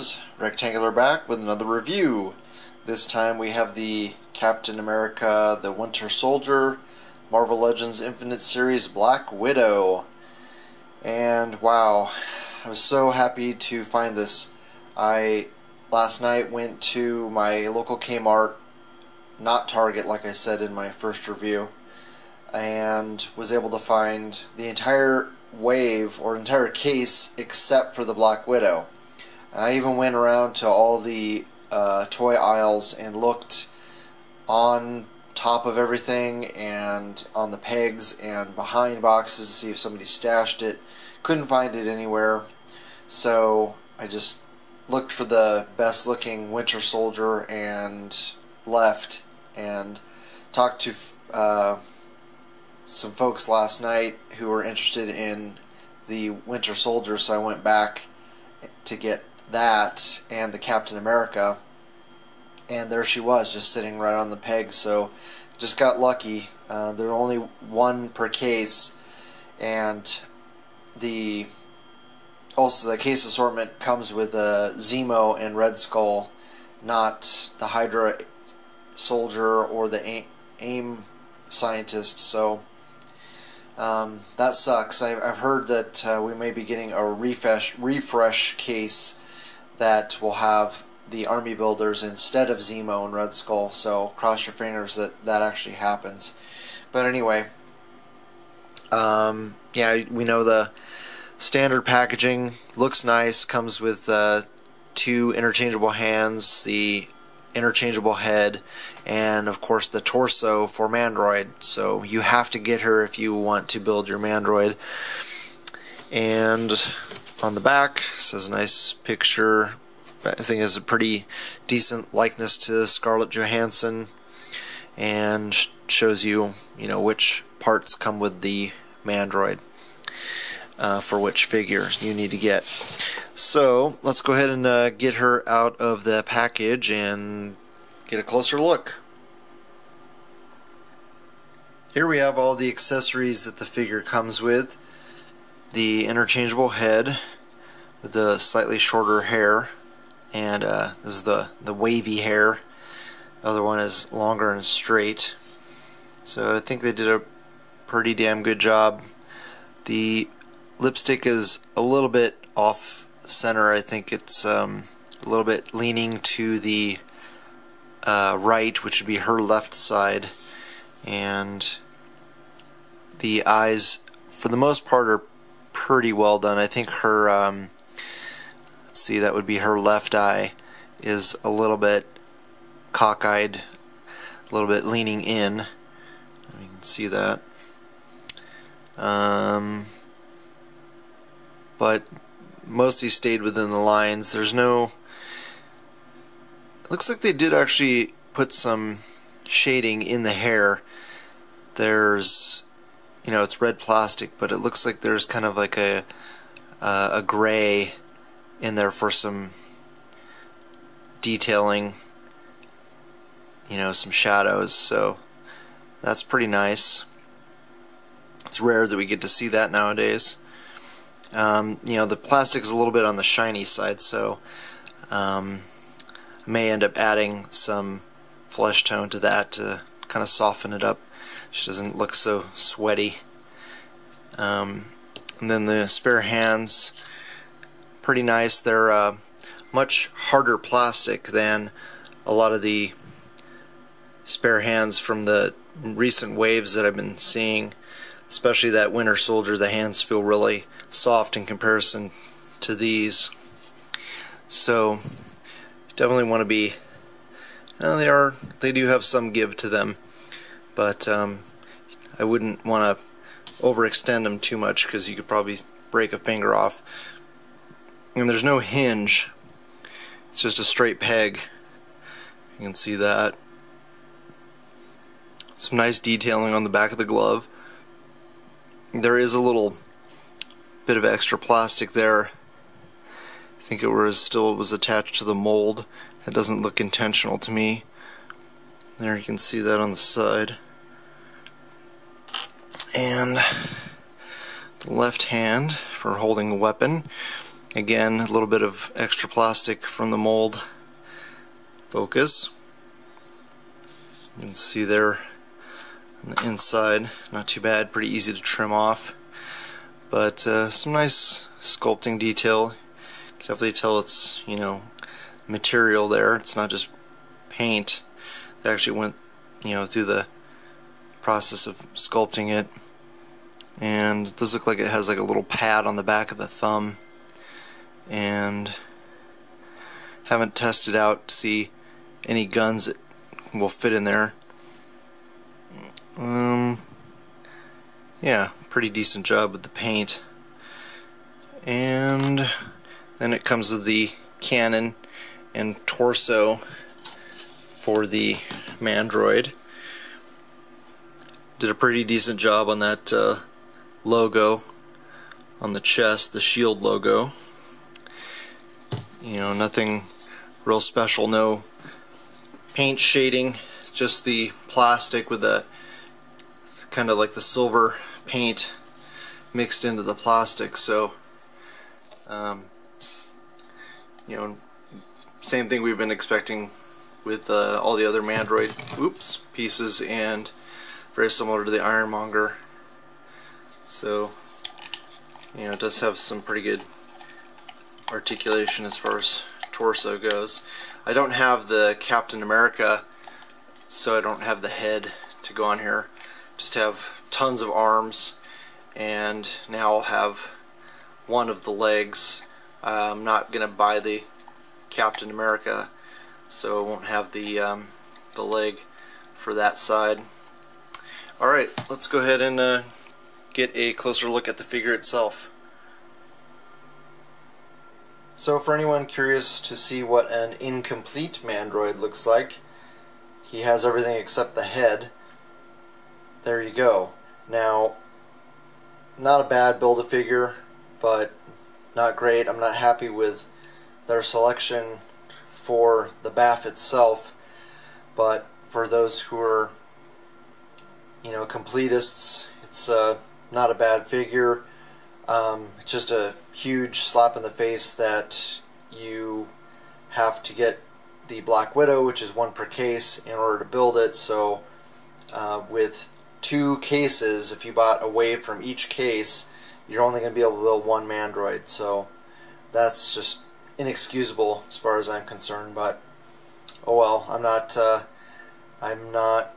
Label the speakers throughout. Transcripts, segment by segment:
Speaker 1: viewers, Rectangular back with another review. This time we have the Captain America the Winter Soldier Marvel Legends Infinite Series Black Widow. And wow, I was so happy to find this. I last night went to my local Kmart, not Target like I said in my first review, and was able to find the entire wave or entire case except for the Black Widow. I even went around to all the toy aisles and looked on top of everything and on the pegs and behind boxes to see if somebody stashed it. Couldn't find it anywhere, so I just looked for the best looking Winter Soldier and left, and talked to some folks last night who were interested in the Winter Soldier, so I went back to get that and the Captain America, and there she was, just sitting right on the peg. So just got lucky. There were only one per case, and also the case assortment comes with Zemo and Red Skull, not the Hydra Soldier or the AIM scientist. So that sucks. I've heard that we may be getting a refresh case that will have the army builders instead of Zemo and Red Skull, so cross your fingers that that actually happens. But anyway, yeah, we know the standard packaging looks nice, comes with two interchangeable hands, the interchangeable head, and of course the torso for Mandroid. So you have to get her if you want to build your Mandroid. And on the back says a nice picture. I think it's a pretty decent likeness to Scarlett Johansson, and shows you, which parts come with the Mandroid for which figure you need to get. So let's go ahead and get her out of the package and get a closer look. Here we have all the accessories that the figure comes with. The interchangeable head with the slightly shorter hair, and this is the wavy hair. The other one is longer and straight. So I think they did a pretty damn good job. The lipstick is a little bit off center. I think it's a little bit leaning to the right, which would be her left side, and the eyes for the most part are pretty well done. I think her let's see, that would be her left eye is a little bit cockeyed, a little bit leaning in. You can see that. But mostly stayed within the lines. There's no... It looks like they did actually put some shading in the hair. There's, it's red plastic, but it looks like there's kind of like a gray in there for some detailing, some shadows. So that's pretty nice. It's rare that we get to see that nowadays. The plastic is a little bit on the shiny side, so may end up adding some flesh tone to that to kind of soften it up. She doesn't look so sweaty. And then the spare hands, pretty nice. They're much harder plastic than a lot of the spare hands from the recent waves that I've been seeing. Especially that Winter Soldier, the hands feel really soft in comparison to these. So definitely want to be, they do have some give to them, but I wouldn't want to overextend them too much because you could probably break a finger off. And there's no hinge, it's just a straight peg. You can see that. Some nice detailing on the back of the glove. There is a little bit of extra plastic there. I think it was attached to the mold. It doesn't look intentional to me. There, you can see that on the side. And the left hand for holding a weapon. Again, a little bit of extra plastic from the mold. Focus. You can see there on the inside, not too bad, pretty easy to trim off. But some nice sculpting detail. You can definitely tell it's, you know, material there. It's not just paint. They actually went, you know, through the process of sculpting it. And it does look like it has like a little pad on the back of the thumb. And haven't tested out to see any guns that will fit in there. Yeah, pretty decent job with the paint. And then it comes with the cannon and torso for the Mandroid. Did a pretty decent job on that logo on the chest, the shield logo. You know, nothing real special, no paint shading, just the plastic with the kind of like the silver paint mixed into the plastic. So you know, same thing we've been expecting with all the other Mandroid pieces, and very similar to the Ironmonger. So, you know, it does have some pretty good articulation as far as torso goes. I don't have the Captain America, so I don't have the head to go on here. Just have tons of arms, and now I'll have one of the legs. I'm not gonna buy the Captain America, so I won't have the leg for that side. Alright, let's go ahead and get a closer look at the figure itself. So for anyone curious to see what an incomplete Mandroid looks like, he has everything except the head. There you go. Now, not a bad Build-A-Figure, but not great. I'm not happy with their selection for the BAF itself, but for those who are, you know, completists, it's not a bad figure. It's just a huge slap in the face that you have to get the Black Widow, which is one per case, in order to build it. So with 2 cases, if you bought away from each case, you're only going to be able to build 1 Mandroid. So that's just inexcusable as far as I'm concerned. But oh well, I'm not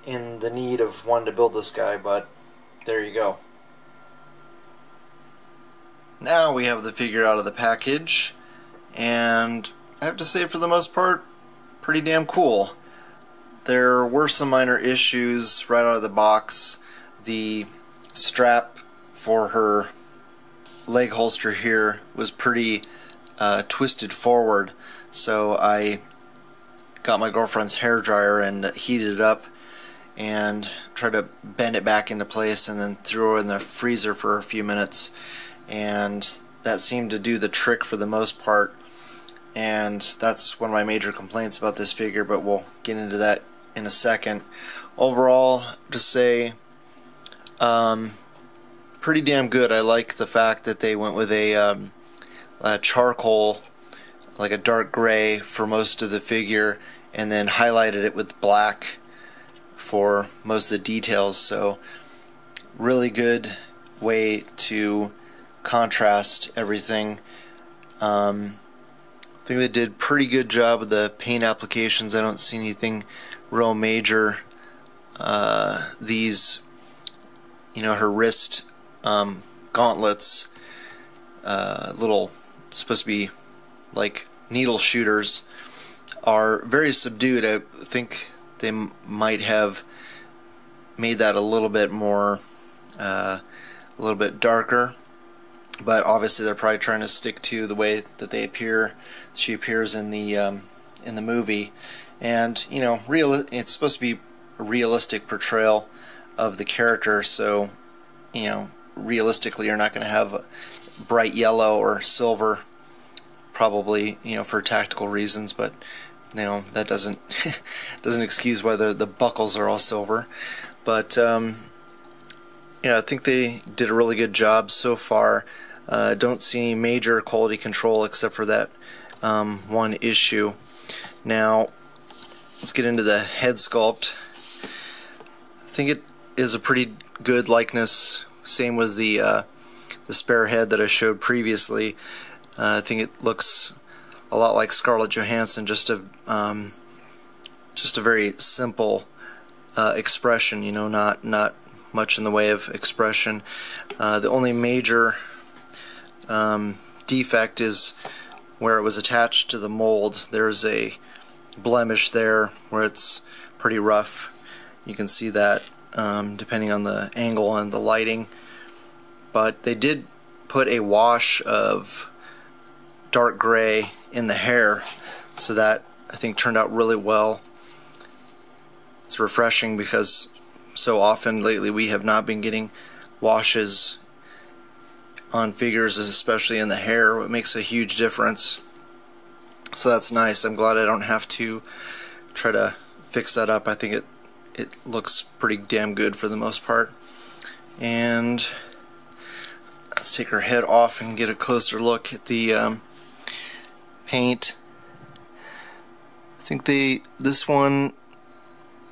Speaker 1: in the need of one to build this guy, but there you go. Now we have the figure out of the package, and I have to say, for the most part, pretty damn cool. There were some minor issues right out of the box. The strap for her leg holster here was pretty twisted forward, so I got my girlfriend's hairdryer and heated it up and tried to bend it back into place, and then threw it in the freezer for a few minutes, and that seemed to do the trick for the most part. And that's one of my major complaints about this figure, but we'll get into that in a second. Overall, to say, pretty damn good. I like the fact that they went with a charcoal, like a dark gray, for most of the figure, and then highlighted it with black for most of the details. So really good way to contrast everything. I think they did pretty good job with the paint applications. I don't see anything real major. These, you know, her wrist gauntlets, little, supposed to be like needle shooters, are very subdued. I think they might have made that a little bit more, a little bit darker. But obviously they're probably trying to stick to the way that they appear. She appears in the movie, and you know, it's supposed to be a realistic portrayal of the character. So, you know, realistically, you're not going to have bright yellow or silver, probably, you know, for tactical reasons. But you know, that doesn't excuse why the buckles are all silver. But yeah, I think they did a really good job so far. Don't see major quality control except for that one issue. Now let's get into the head sculpt. I think it is a pretty good likeness. Same with the spare head that I showed previously. I think it looks a lot like Scarlett Johansson, just a very simple expression, you know, not much in the way of expression. The only major defect is where it was attached to the mold. There's a blemish there where it's pretty rough. You can see that depending on the angle and the lighting. But they did put a wash of dark gray in the hair, so that I think turned out really well. It's refreshing because so often lately we have not been getting washes on figures, especially in the hair. It makes a huge difference. So that's nice. I'm glad I don't have to try to fix that up. I think it looks pretty damn good for the most part. And let's take her head off and get a closer look at the paint. I think this one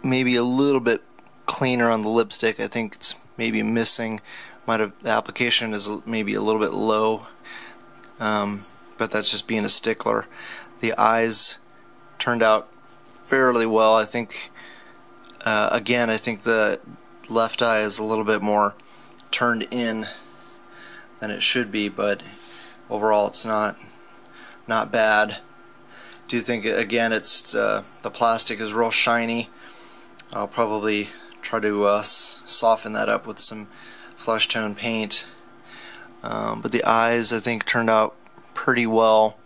Speaker 1: maybe a little bit cleaner on the lipstick. I think it's maybe missing. The application is maybe a little bit low, but that's just being a stickler. The eyes turned out fairly well. I think again, I think the left eye is a little bit more turned in than it should be, but overall it's not bad. Do think again it's the plastic is real shiny. I'll probably try to soften that up with some flesh tone paint, but the eyes I think turned out pretty well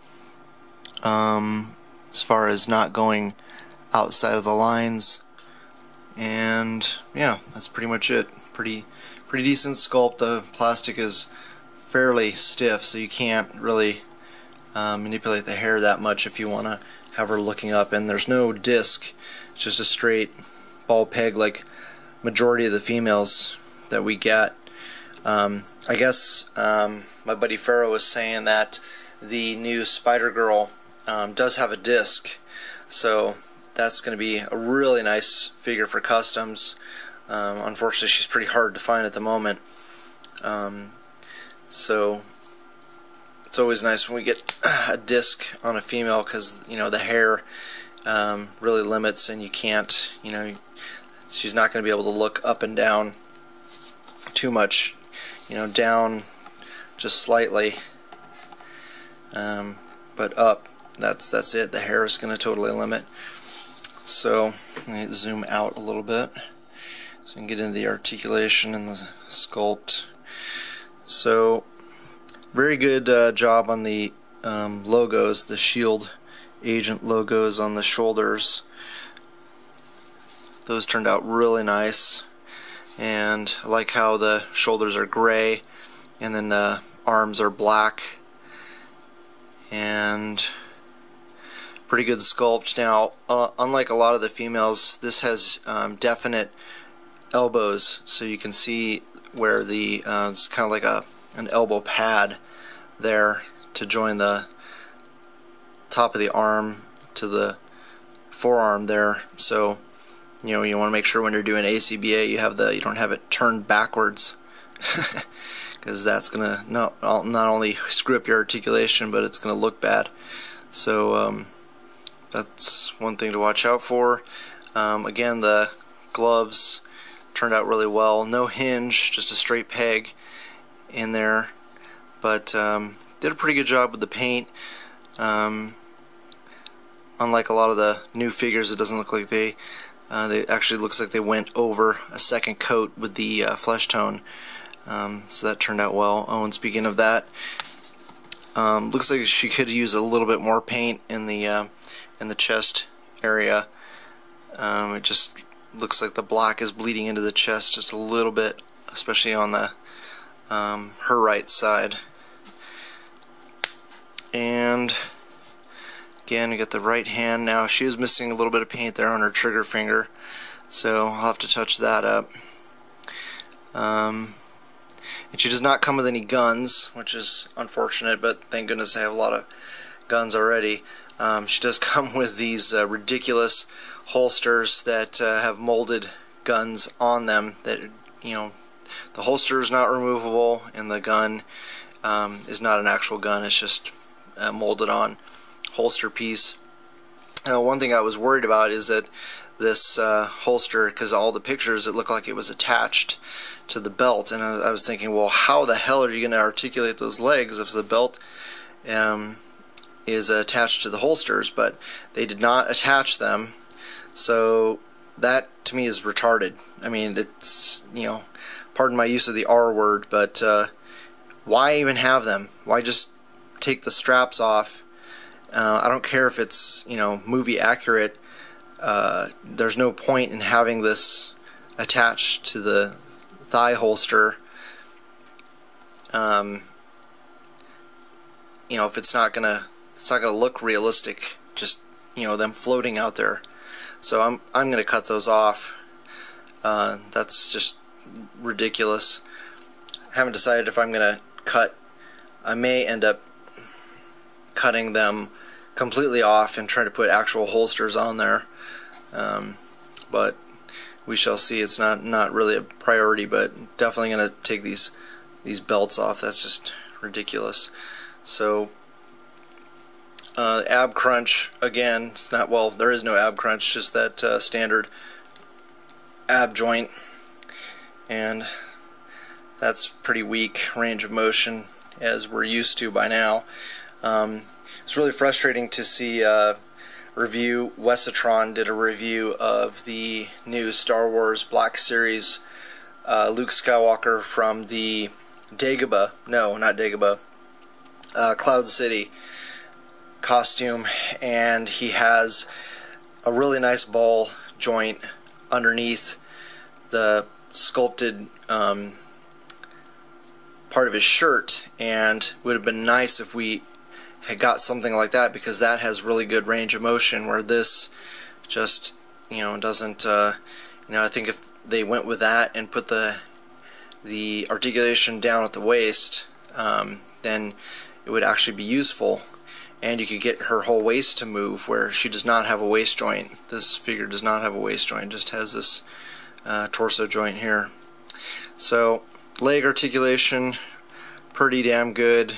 Speaker 1: as far as not going outside of the lines. And yeah, that's pretty much it. Pretty decent sculpt. The plastic is fairly stiff, so you can't really manipulate the hair that much if you want to have her looking up. And there's no disc, it's just a straight ball peg like majority of the females that we get. I guess my buddy Pharaoh was saying that the new Spider-Girl does have a disc, so that's going to be a really nice figure for customs. Unfortunately, she's pretty hard to find at the moment. So it's always nice when we get a disc on a female, because you know the hair really limits, and you can't, you know, she's not going to be able to look up and down too much, you know, down just slightly, but up, that's it. The hair is going to totally limit. So let me zoom out a little bit so we can get into the articulation and the sculpt. So very good job on the logos, the Shield Agent logos on the shoulders. Those turned out really nice, and I like how the shoulders are gray and then the arms are black, and pretty good sculpt. Now unlike a lot of the females, this has definite elbows, so you can see where the it's kind of like an elbow pad there to join the top of the arm to the forearm there. So you know, you want to make sure when you're doing ACBA you don't have it turned backwards, because that's gonna not only screw up your articulation, but it's gonna look bad. So that's one thing to watch out for. Again, the gloves turned out really well. No hinge, just a straight peg in there, but did a pretty good job with the paint. Unlike a lot of the new figures, it doesn't look like they actually looks like they went over a second coat with the flesh tone, so that turned out well. Oh, and speaking of that, looks like she could use a little bit more paint in the chest area. It just looks like the black is bleeding into the chest just a little bit, especially on the her right side. And again, you got the right hand. Now she is missing a little bit of paint there on her trigger finger, so I'll have to touch that up. And she does not come with any guns, which is unfortunate, but thank goodness I have a lot of guns already. She does come with these ridiculous holsters that have molded guns on them that, you know, the holster is not removable and the gun is not an actual gun, it's just a molded on holster piece. One thing I was worried about is that this holster, because all the pictures it looked like it was attached to the belt, and I was thinking, well, how the hell are you going to articulate those legs if the belt is attached to the holsters? But they did not attach them, so that to me is retarded. I mean, it's, you know, pardon my use of the R word, but why even have them? Why just take the straps off? I don't care if it's, you know, movie accurate. There's no point in having this attached to the thigh holster. You know, if it's not gonna look realistic, just, you know, them floating out there. So I'm gonna cut those off. That's just ridiculous. I haven't decided if I'm gonna cut. I may end up cutting them completely off and try to put actual holsters on there. But we shall see. It's not really a priority, but definitely gonna take these belts off. That's just ridiculous. So ab crunch, again, it's not, well, there is no ab crunch, just that standard ab joint, and that's pretty weak range of motion as we're used to by now. It's really frustrating to see review. Wesatron did a review of the new Star Wars Black Series Luke Skywalker from the Dagobah, no, not Dagobah, Cloud City costume, and he has a really nice ball joint underneath the sculpted part of his shirt, and it would have been nice if we had got something like that, because that has really good range of motion, where this just, you know, doesn't. You know, I think if they went with that and put the articulation down at the waist, then it would actually be useful, and you could get her whole waist to move, where she does not have a waist joint. This figure does not have a waist joint, just has this torso joint here. So leg articulation, pretty damn good.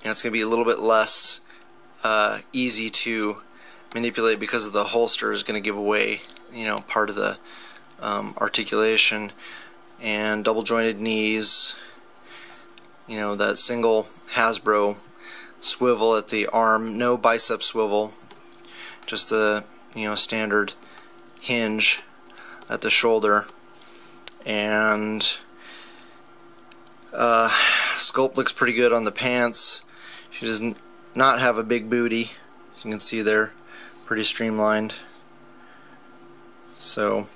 Speaker 1: And it's going to be a little bit less easy to manipulate, because of the holster is going to give away, you know, part of the articulation. And double jointed knees, you know, that single Hasbro swivel at the arm, no bicep swivel, just the, you know, standard hinge at the shoulder. And sculpt looks pretty good on the pants. She does not have a big booty, as you can see there, pretty streamlined. So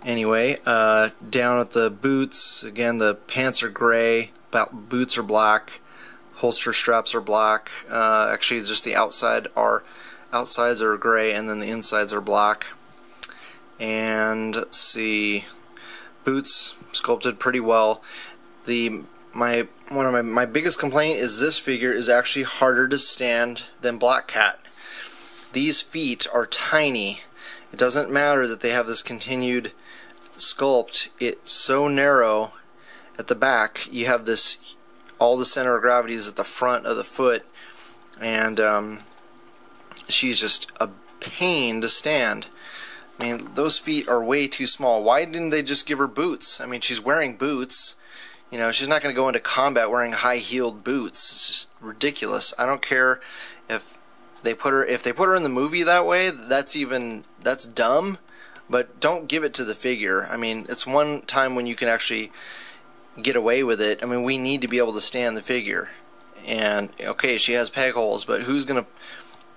Speaker 1: anyway, down at the boots, again, the pants are gray, boots are black, holster straps are black. Actually, just the outsides are gray, and then the insides are black. And let's see, boots sculpted pretty well. One of my biggest complaint is this figure is actually harder to stand than Black Cat. These feet are tiny. It doesn't matter that they have this continued sculpt. It's so narrow at the back. You have this, all the center of gravity is at the front of the foot, and she's just a pain to stand. I mean, those feet are way too small. Why didn't they just give her boots? I mean, she's wearing boots. You know, she's not going to go into combat wearing high-heeled boots. It's just ridiculous. I don't care if they put her in the movie that way. That's dumb. But don't give it to the figure. I mean, it's one time when you can actually get away with it. I mean, we need to be able to stand the figure. And okay, she has peg holes, but who's going to,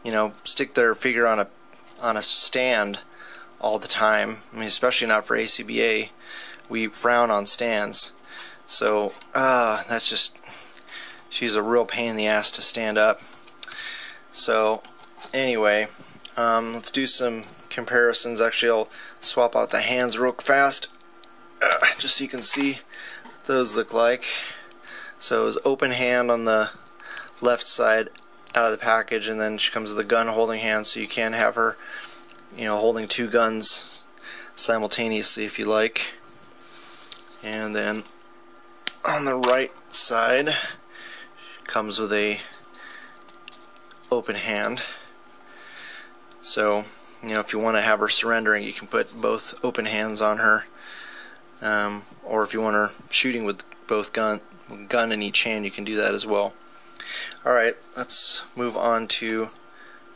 Speaker 1: you know, stick their figure on a stand all the time? I mean, especially not for ACBA. We frown on stands. So that's just, she's a real pain in the ass to stand up. So anyway, let's do some comparisons. Actually, I'll swap out the hands real fast. just so you can see what those look like. So it was open hand on the left side out of the package, and then she comes with a gun holding hand, so you can have her, you know, holding two guns simultaneously if you like. And then on the right side comes with a open hand. So, you know, if you want to have her surrendering, you can put both open hands on her, or if you want her shooting with both gun in each hand, you can do that as well. Alright, let's move on to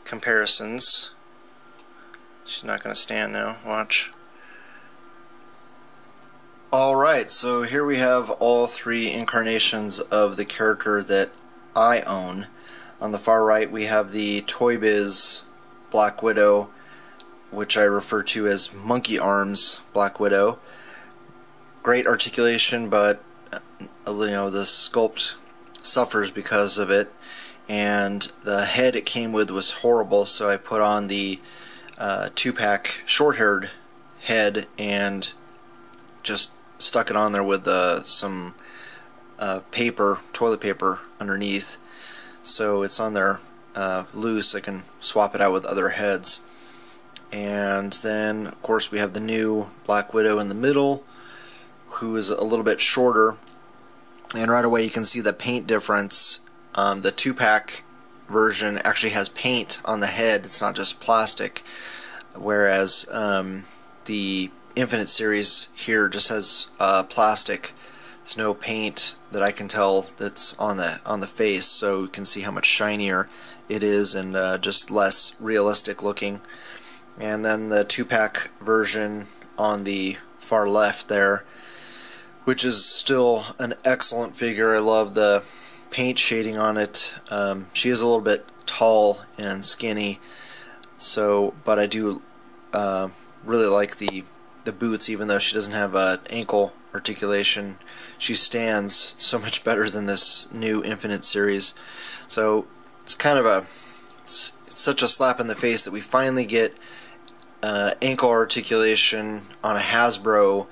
Speaker 1: comparisons. She's not going to stand now. Watch. Alright, so here we have all three incarnations of the character that I own. On the far right we have the Toy Biz Black Widow, which I refer to as Monkey Arms Black Widow. Great articulation, but you know, the sculpt suffers because of it, and the head it came with was horrible, so I put on the 2-pack short-haired head and just stuck it on there with some toilet paper underneath, so it's on there loose. I can swap it out with other heads. And then of course we have the new Black Widow in the middle, who is a little bit shorter, and right away you can see the paint difference. The 2-pack version actually has paint on the head, it's not just plastic, whereas the Infinite series here just has plastic. There's no paint that I can tell that's on the face, so you can see how much shinier it is and just less realistic looking. And then the 2-pack version on the far left there, which is still an excellent figure. I love the paint shading on it. She is a little bit tall and skinny, so but I do really like the boots, even though she doesn't have ankle articulation. She stands so much better than this new Infinite series. So it's kind of it's such a slap in the face that we finally get ankle articulation on a Hasbro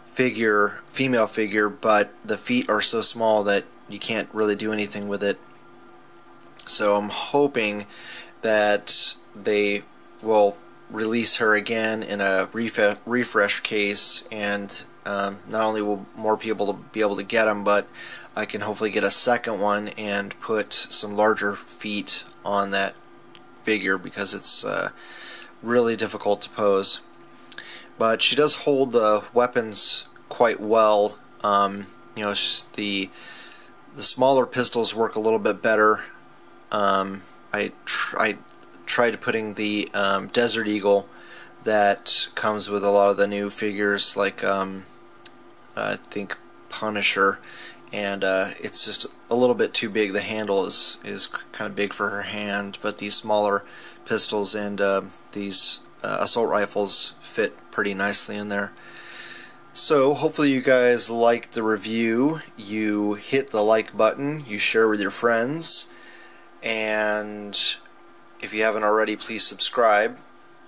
Speaker 1: figure, female figure, but the feet are so small that you can't really do anything with it. So I'm hoping that they will release her again in a refresh case, and not only will more people be able to get them, but I can hopefully get a second one and put some larger feet on that figure, because it's really difficult to pose. But she does hold the weapons quite well. You know, the smaller pistols work a little bit better. I tried putting the Desert Eagle that comes with a lot of the new figures, like I think Punisher, and it's just a little bit too big. The handle is kind of big for her hand, but these smaller pistols and these assault rifles fit pretty nicely in there. So hopefully you guys liked the review. You hit the like button, you share with your friends, and if you haven't already, please subscribe.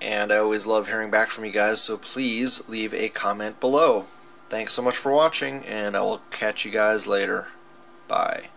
Speaker 1: And I always love hearing back from you guys, so please leave a comment below. Thanks so much for watching, and I will catch you guys later. Bye.